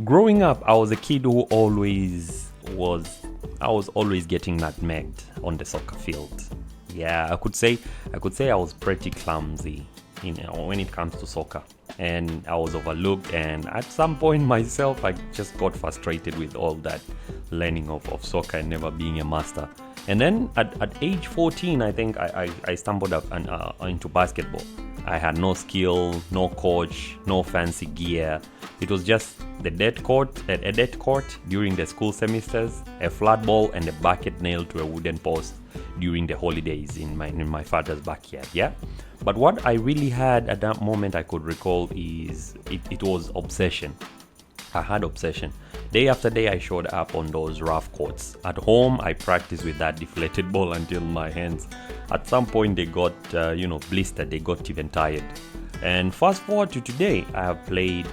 Growing up, I was a kid who I was always getting nutmegged on the soccer field. Yeah, I could say I was pretty clumsy, when it comes to soccer. And I was overlooked, and at some point myself, I just got frustrated with all that learning of soccer and never being a master. And then at age 14, I think I stumbled up into basketball. I had no skill, no coach, no fancy gear. It was just a dead court during the school semesters, a flat ball, and a bucket nailed to a wooden post during the holidays in my father's backyard. Yeah, but what I really had at that moment I could recall is it was obsession. I had obsession. Day after day, I showed up on those rough courts. At home, I practiced with that deflated ball until my hands, at some point, they got blistered. They got even tired. And fast forward to today, I have played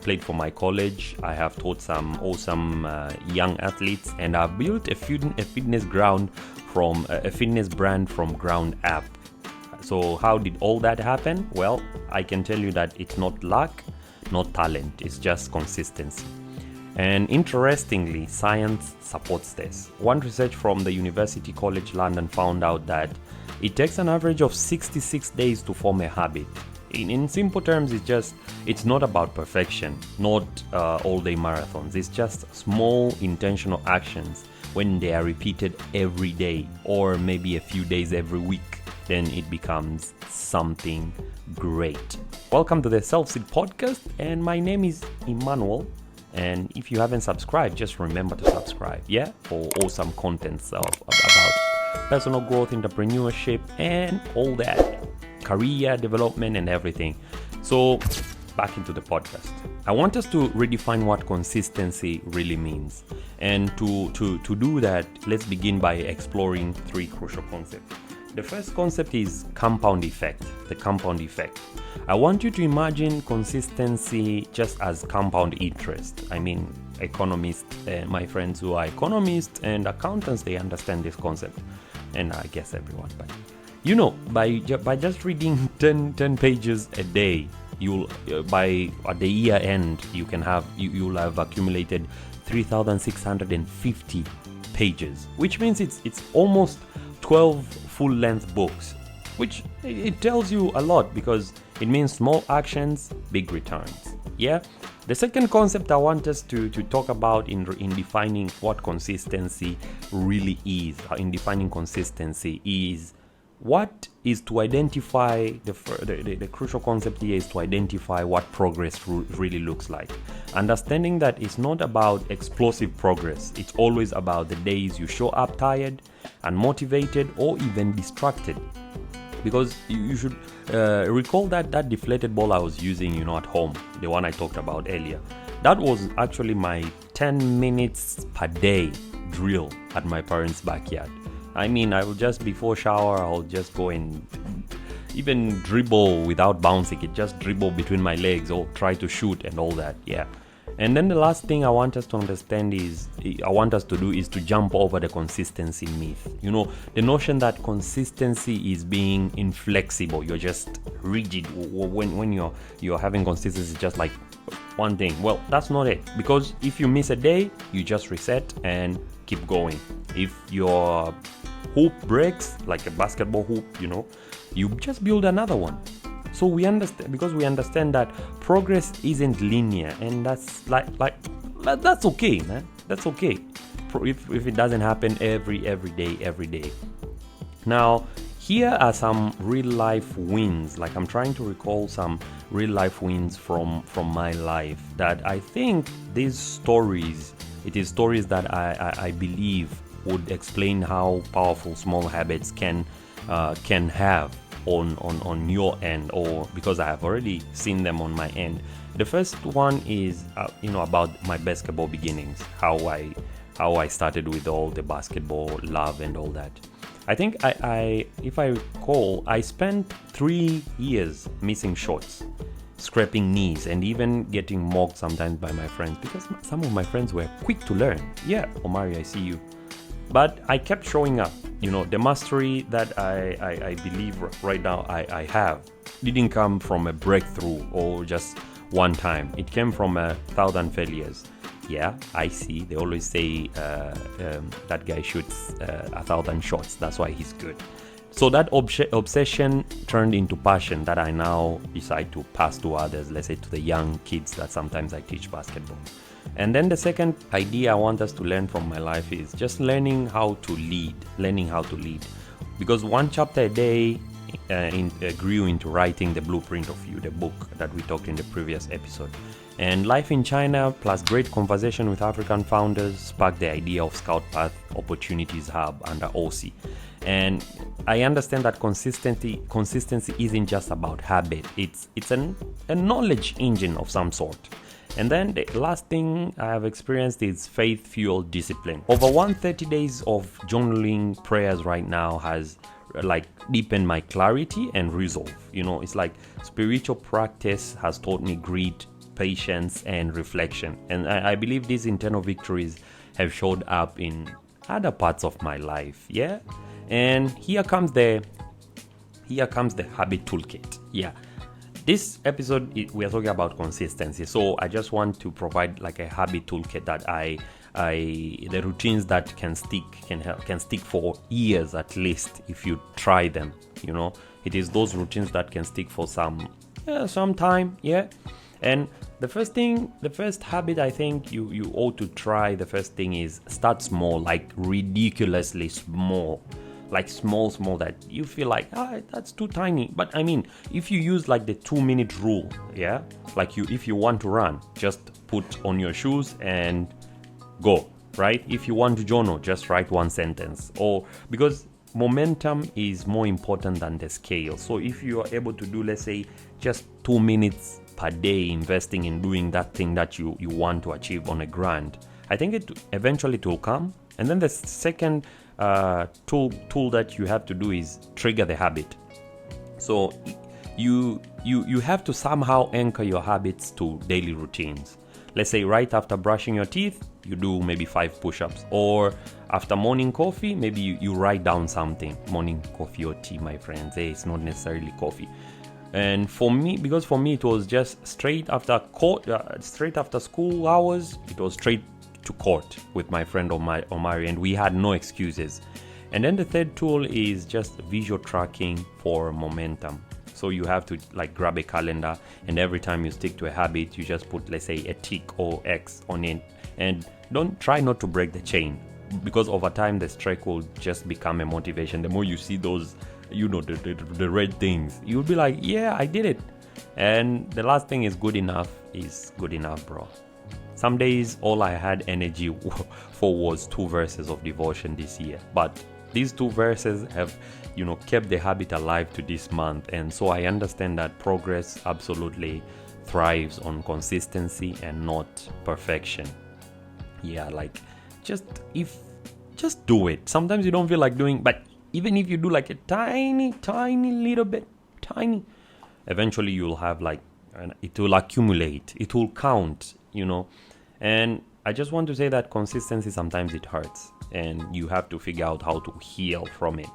played for my college. I have taught some awesome young athletes, and I've built a fitness brand from ground up. So how did all that happen? Well, I can tell you that it's not luck, not talent, it's just consistency. And interestingly, science supports this. One research from the University College London found out that it takes an average of 66 days to form a habit. In simple terms, it's not about perfection, not all-day marathons. It's just small intentional actions. When they are repeated every day or maybe a few days every week, then it becomes something great. Welcome to the SelfSeed podcast, and my name is Emmanuel. And if you haven't subscribed, just remember to subscribe, for awesome contents about personal growth, entrepreneurship, and all that, career development and everything. So back into the podcast. I want us to redefine what consistency really means. And to do that, let's begin by exploring three crucial concepts. The first concept is compound effect, the compound effect. I want you to imagine consistency just as compound interest. I mean, economists, my friends who are economists and accountants, they understand this concept. And I guess everyone. But by just reading 10 pages a day, at the year end, you'll have accumulated 3,650 pages, which means it's almost 12 full-length books, which it tells you a lot because it means small actions, big returns. Yeah. The second concept I want us to talk about in defining what consistency really is, what is to identify the crucial concept here is to identify what progress really looks like. Understanding that it's not about explosive progress. It's always about the days you show up tired, unmotivated, or even distracted. Because you should recall that deflated ball I was using, at home, the one I talked about earlier. That was actually my 10 minutes per day drill at my parents' backyard. I mean, I will just, before shower, I'll just go and even dribble without bouncing it, just dribble between my legs or try to shoot and all that, yeah. And then the last thing I want us to do is to jump over the consistency myth. The notion that consistency is being inflexible. You're just rigid. When you're having consistency, just like one thing. Well, that's not it. Because if you miss a day, you just reset and keep going. If your hoop breaks, like a basketball hoop, you just build another one. So we understand that progress isn't linear, and that's that's okay, man. That's okay. If it doesn't happen every day. Now, here are some real life wins. Like, I'm trying to recall some real life wins from my life that I think these stories. It is stories that I believe would explain how powerful small habits can have on your end, or because I have already seen them on my end. The first one is about my basketball beginnings, how I started with all the basketball love and all that. I think if I recall, I spent 3 years missing shots, scraping knees, and even getting mocked sometimes by my friends because some of my friends were quick to learn. Yeah, Omari, I see you. But I kept showing up. The mastery that I believe right now I have didn't come from a breakthrough or just one time. It came from 1,000 failures. Yeah, I see. They always say that guy shoots 1,000 shots. That's why he's good. So that obsession turned into passion that I now decide to pass to others, let's say to the young kids that sometimes I teach basketball. And then the second idea I want us to learn from my life is just learning how to lead. Because one chapter a day grew into writing the blueprint of you, the book that we talked in the previous episode. And life in China plus great conversation with African founders sparked the idea of Scout Path Opportunities Hub under OC. And I understand that consistency isn't just about habit. It's a knowledge engine of some sort. And then the last thing I have experienced is faith-fueled discipline. Over 130 days of journaling prayers right now has deepened my clarity and resolve. It's like spiritual practice has taught me grit, patience, and reflection. And I believe these internal victories have showed up in other parts of my life. Yeah. And here comes the habit toolkit. Yeah. This episode we are talking about consistency. So I just want to provide like a habit toolkit that the routines that can stick for years at least if you try them. It is those routines that can stick for some time. Yeah. And the first habit I think you ought to try, the first thing is start small, like ridiculously small. Like small that you feel like that's too tiny. But I mean, if you use like the 2-minute rule, yeah, like if you want to run, just put on your shoes and go, right? If you want to journal, just write one sentence. Or because momentum is more important than the scale. So if you are able to do, let's say, just 2 minutes per day investing in doing that thing that you want to achieve on a grind, I think it eventually will come. And then the second tool that you have to do is trigger the habit. So you have to somehow anchor your habits to daily routines. Let's say right after brushing your teeth, you do maybe 5 push-ups, or after morning coffee, maybe you write down something. Morning coffee or tea, my friends. It's not necessarily coffee. And for me it was just straight after school hours. It was straight to court with my friend Omari, and we had no excuses. And then the third tool is just visual tracking for momentum. So you have to like grab a calendar, and every time you stick to a habit, you just put, let's say, a tick or X on it, and try not to break the chain, because over time the streak will just become a motivation. The more you see those, the red things, you'll be like, yeah, I did it. And the last thing is good enough, bro. Some days all I had energy for was 2 verses of devotion this year, but these 2 verses have kept the habit alive to this month. And so I understand that progress absolutely thrives on consistency and not perfection. Yeah, like just do it. Sometimes you don't feel like doing, but even if you do like a tiny little bit, eventually you'll have it will accumulate, it will count. And I just want to say that consistency, sometimes it hurts, and you have to figure out how to heal from it.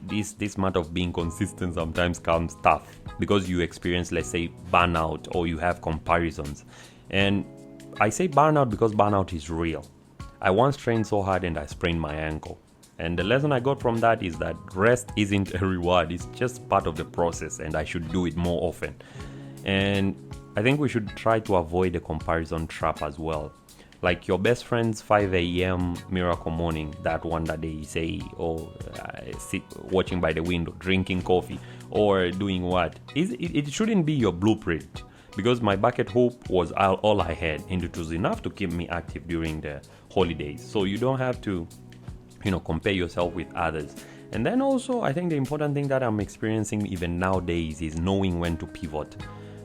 This matter of being consistent sometimes comes tough because you experience, let's say, burnout, or you have comparisons. And I say burnout because burnout is real. I once trained so hard and I sprained my ankle. And the lesson I got from that is that rest isn't a reward, it's just part of the process, and I should do it more often. And I think we should try to avoid the comparison trap as well. Like your best friend's 5 a.m. miracle morning, that one that they say, sit watching by the window, drinking coffee, or doing what? It shouldn't be your blueprint, because my bucket hoop was all I had, and it was enough to keep me active during the holidays. So you don't have to, compare yourself with others. And then also, I think the important thing that I'm experiencing even nowadays is knowing when to pivot.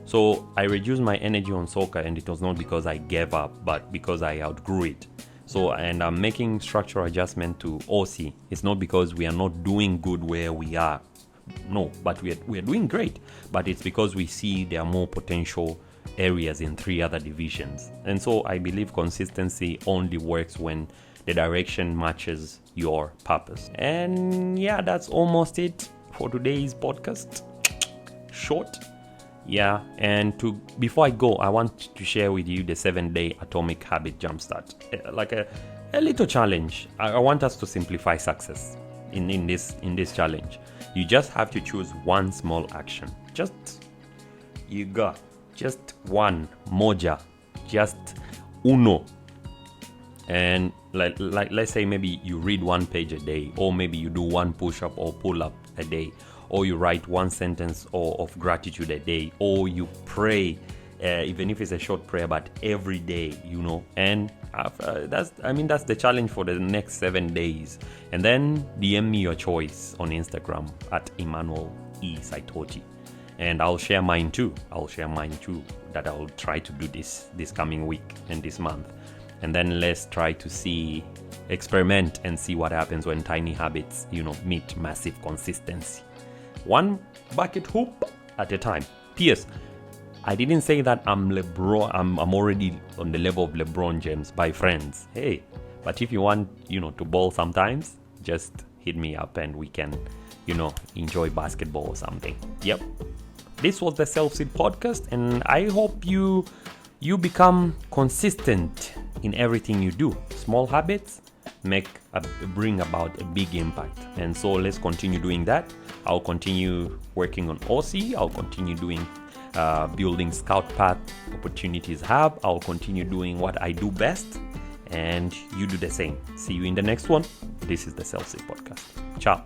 So I reduced my energy on soccer, and it was not because I gave up, but because I outgrew it. And I'm making structural adjustment to OC. It's not because we are not doing good where we are. No, but we are doing great. But it's because we see there are more potential areas in 3 other divisions. And so I believe consistency only works when the direction matches your purpose. And yeah, that's almost it for today's podcast. Short, Yeah, and before I go, I want to share with you the 7-day Atomic Habit Jumpstart, like a little challenge. I want us to simplify success in this challenge. You just have to choose one small action. Just one moja, just uno. And like let's say maybe you read one page a day, or maybe you do one push-up or pull-up a day, or you write one sentence of gratitude a day, or you pray, even if it's a short prayer, but every day, and that's the challenge for the next 7 days. And then DM me your choice on Instagram at Emmanuel E. Saitoti, and I'll share mine too that I'll try to do this coming week and this month. And then let's try to experiment and see what happens when tiny habits, meet massive consistency. One bucket hoop at a time. P.S. I didn't say that I'm LeBron. I'm already on the level of LeBron James by friends. Hey, but if you want, to ball sometimes, just hit me up and we can, enjoy basketball or something. Yep. This was the SelfSeed podcast, and I hope you become consistent in everything you do. Small habits bring about a big impact, and so let's continue doing that. I'll continue working on OC. I'll continue doing building Scout Path Opportunities Hub. I'll continue doing what I do best, and you do the same. See you in the next one. This is the SelfSeed podcast. Ciao.